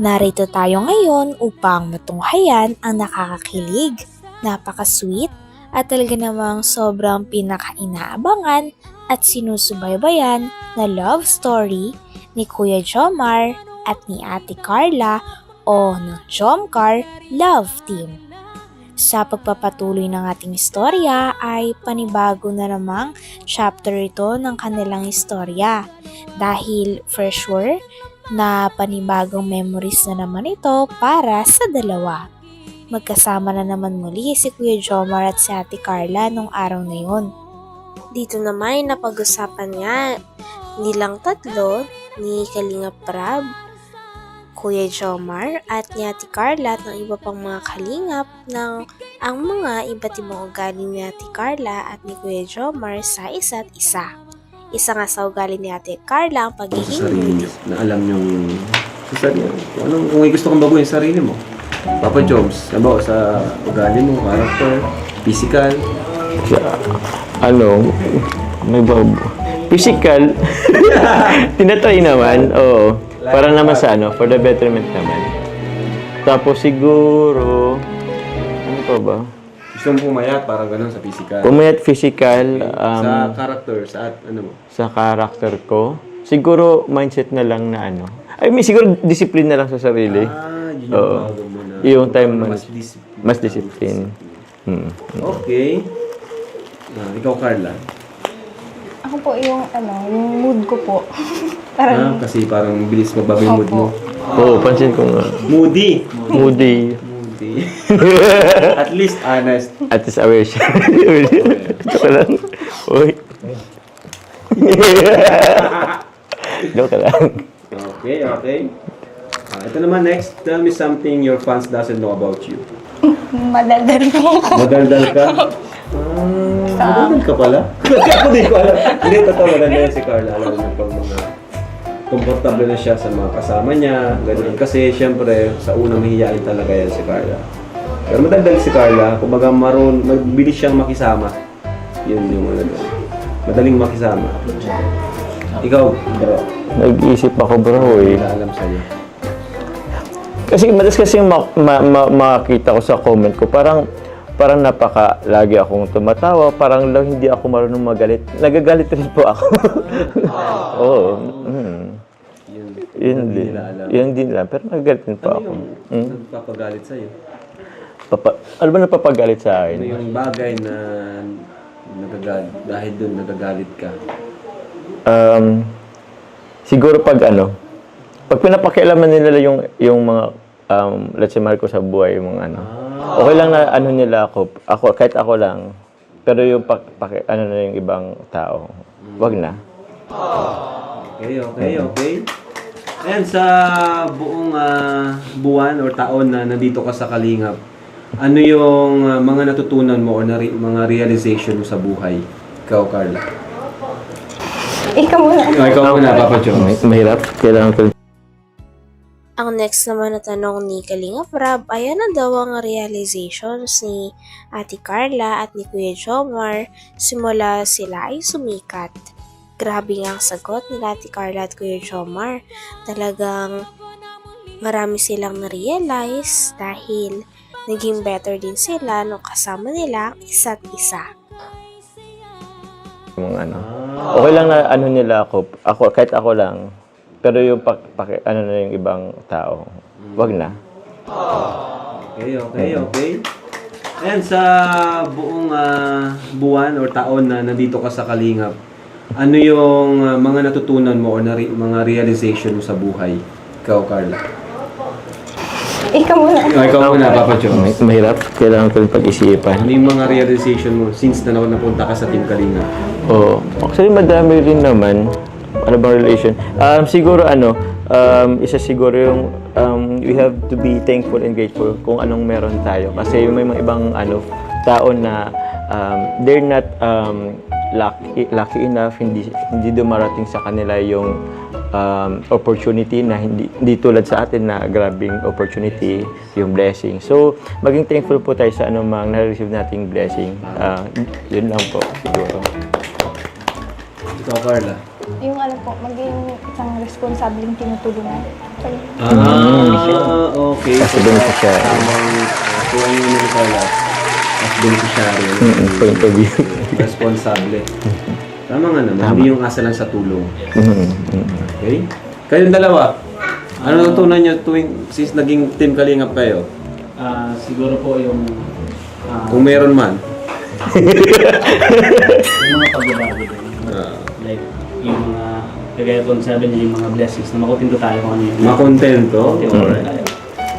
Narito tayo ngayon upang matunghayan ang nakakakilig, napaka-sweet at talaga namang sobrang pinaka-inaabangan at sinusubaybayan na love story ni Kuya Jomar at ni Ate Carla o ng Jomcar Love Team. Sa pagpapatuloy ng ating istorya ay panibago na namang chapter ito ng kanilang istorya dahil for sure na panibagong memories na naman ito para sa dalawa. Magkasama na naman muli si Kuya Jomar at si Ate Carla nung araw na yun. Dito naman napag-usapan nga nilang tatlo ni Kalinga Prab, Kuya Jomar at ni Ate Carla at ng iba pang mga kalingap ng ang mga iba't ibang ugali ni Ate Carla at ni Kuya Jomar sa isa't isa. Isa nga sa ugali ni Ate Carla ang pagiging sa sarili niyo, na alam niyong sa sarili mo. Kung may gusto kang baguhin sa sarili mo. Papa Jobs, sabaw sa ugali mo, character, physical. May physical. Tinatry naman, oo. Para naman sa for the betterment naman. Tapos siguro, ano pa ba? Gusto mo pumayat, parang gano'n sa physical. Pumayat physical, sa character, sa mo? sa character ko, siguro mindset na lang na siguro discipline na lang sa sarili. Yun yung Oo. bago mo na. Yung time Mas discipline. Hmm. Okay. Ikaw, Carla. Ako po yung mood ko po. Parang, Kasi parang bilis magbago yung mood mo. Oo, pansin ko nga. Moody. Moody. At least honest. At least aware siya. Joke lang. Uy. Joke lang. Okay. Ito naman next. Tell me something your fans doesn't know about you. madaldal po ako. Madaldal ka? Madaldal ka pala? Ako di ko alam. Hindi, totoo. Madaldal yan si Carla. Alam mo pag mga komportable na siya sa mga kasama niya. Ganun. Kasi syempre, sa unang mahihiyain talaga yan si Carla. Pero madaldal si Carla. Kumbaga magbilis siyang makisama. Yun yung doon. Madaling makisama. Ikaw, bro. Nag-iisip ako bro Wala alam sa'yo. Kasi madalas kasi makakita ko sa comment ko, parang lagi akong tumatawa, parang lang hindi ako marunong magalit. Nagagalit rin po ako. Oo. Yun din. Yun din lang. Pero nagagalit din po ako. Nagpapagalit sa'yo? Ano ba napapagalit sa Ano akin? yung bagay na nagagalit, dahil doon nagagalit ka? Siguro pag pinapakialaman nila yung mga let's say mahal ko sa buhay, yung mga okay lang na nila ako kahit ako lang, pero yung na yung ibang tao, wag na. Okay. Ayan, sa buong buwan or taon na nandito ka sa Kalingap, ano yung mga natutunan mo o mga realization mo sa buhay? Ikaw, Carla. Ikaw muna. Ikaw muna, Papa Jones. Mahirap, kailangan ko. Ang next naman na tanong ni Kalinga Prab ay ano daw ang realizations ni Ate Carla at ni Kuya Jomar simula sila ay sumikat. Grabe nga ang sagot ni Ate Carla at Kuya Jomar. Talagang marami silang na-realize dahil naging better din sila nung kasama nila isa't isa. Yung okay lang na nila ako kahit ako lang, pero yung na yung ibang tao, wag na. Okay. Ayan, sa buong buwan or taon na nandito ka sa Kalingap, ano yung mga natutunan mo o mga realization mo sa buhay? Ikaw, Carla. Ikaw muna. Papa Jones. Mahirap, kailangan ko rin pag-isipan. Ano yung mga realization mo since na napunta ka sa Team Kalingap? Oo. Actually, madami rin naman. Ano bang relation? Siguro isa siguro yung we have to be thankful and grateful kung anong meron tayo. Kasi may mga ibang tao na they're not lucky enough, hindi dumarating sa kanila yung opportunity na hindi tulad sa atin na grabing opportunity, yung blessing. So, maging thankful po tayo sa anumang na-receive nating blessing. Yun lang po siguro. Ikaw, Carla. Yung maging isang responsableng tinutulungan. Okay. As a beneficiary. Kung ano yung Carla, as beneficiary. Point of view. Responsable. Tama nga naman, hindi yung asa lang sa tulong. Mm. Okay? Kayong dalawa, ano natutunan nyo tuwing since naging team Kalingap kayo? Siguro po yung Kung meron man. yung mga pagbabago din. Like, yung mga, kagaya po sabi niya, yung mga blessings na makontento tayo kung ano yung Makontento. Makontento tayo.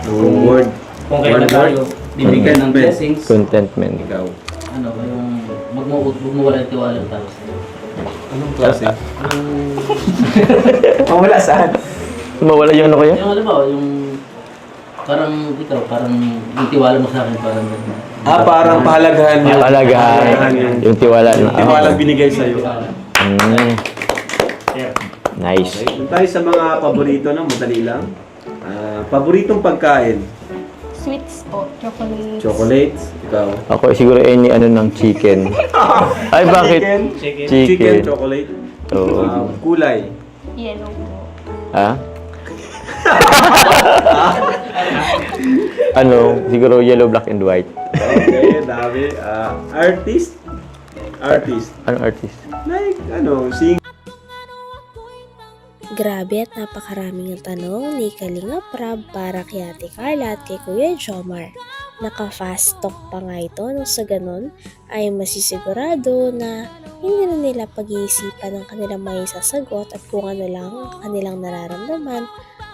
Ang word. Kung kaya na tayo bibigyan ng blessings, Contentment. Ikaw. ano, yung huwag mo wala tiwala tayo. Anong klase? Wala saan? Mawala yung ano kaya? Yung alam ba, yung parang ikaw, parang yung tiwala mo sa akin, parang gano'n. Parang pahalagahan yun. Pahalagahan. Yung tiwala. Yung tiwala binigay sa'yo. Nice. Okay. Doon tayo sa mga paborito, no? Madali lang. Paboritong pagkain? Sweets po, chocolate. Chocolates? Ikaw? Ako siguro any ano ng chicken. Ay, bakit? Chicken, chocolate? Oo. Kulay? Yellow po. Ha? Ano, siguro yellow, black, and white. Okay, dami. Artist? Artist. Ano artist? Like, singer. Grabe at napakaraming ang tanong ni Kalinga Prab para kay Ate Carla at kay Kuya Jomar. Naka-fast talk pa nga ito nang sa ganun ay masisigurado na hindi na nila pag-iisipan ang kanilang may sasagot at kung ano lang ang kanilang nararamdaman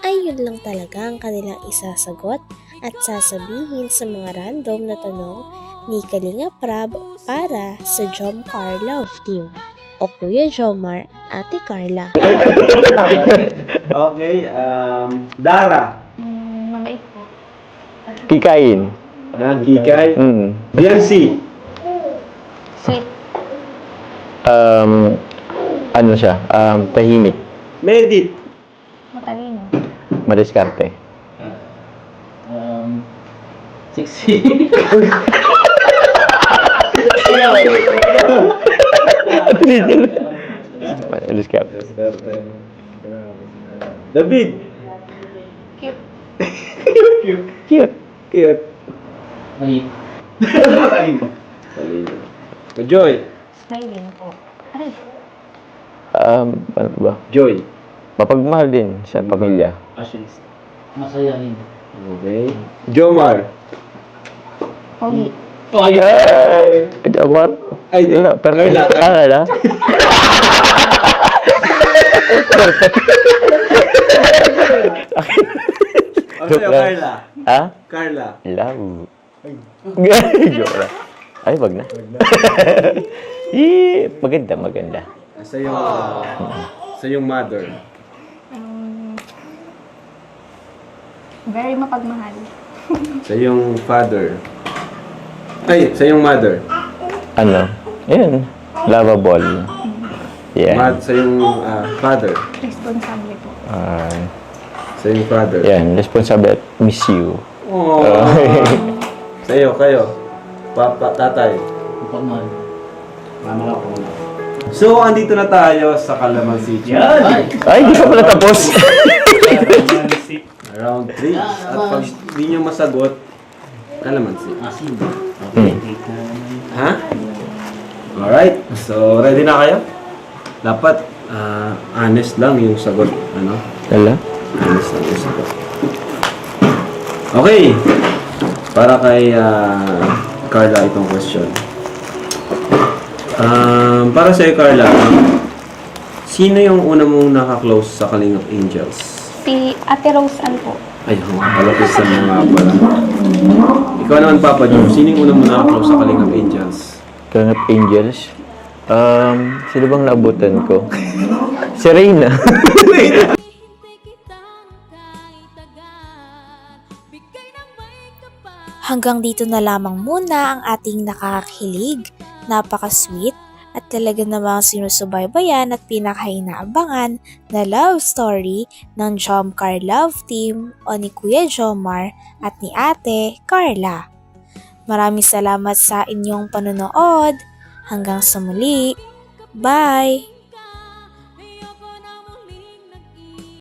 ay yun lang talaga ang kanilang isasagot at sasabihin sa mga random na tanong ni Kalinga Prab para sa Jomcar Love Team o Kuya Jomar, Ate Carla. Okay, Dara. Mabait po. Kikain. Kikay. Biancy. Sweet. Ano siya? Tahimik. Medit. Matalino. Madiskarte. Sexy. Madiskarte. David. Cute. Cute. Cute. Ay, Joy. Smiling po. Aray. Ano ba? Joy. Mapagmahal din sa pamilya. masayahin. Okay. Jomar. Pogi. Ay! Jomar? Ay, Wala, pero Carla. Carla? Ano sa'yo, Carla? Ha? Carla. Love. Joke lang. Ay, wag na. Maganda, maganda. Sa yung mother. Very mapagmahal. Sa yung father. Ay, sa yung mother. Ano? Ayun. Lovable. Yeah. Sa yung father. Responsable po. Sa yung father. Yan. Responsible at miss you. Oh. Sa'yo, kayo. Papa, tatay. Pagmahal. Mama ko. So, andito na tayo sa Kalamansi. Yan! Ay, di pa pala tapos. Round 3. At pag hindi nyo masagot, Kalamansi. Asin. Okay. Ha? Alright. So, ready na kayo? Dapat, honest lang yung sagot. Ano? Wala? Honest lang yung sagot. Okay. Para kay Carla itong question. Para sa'yo, Carla, sino yung una mong naka-close sa Kalingap Angels? Si Ate Rose Ann po. Ay, palapis sa mga pala. Ikaw naman, Papa Joe, sino yung una mong naka-close sa Kalingap Angels? Kalingap Angels? Sino bang naabutan ko? Si Reyna. Hanggang dito na lamang muna ang ating nakakakilig, napaka-sweet at talaga namang sinusubaybayan at pinakainaabangan na love story ng Jomcar Love Team o ni Kuya Jomar at ni Ate Carla. Maraming salamat sa inyong panonood. Hanggang sa muli. Bye!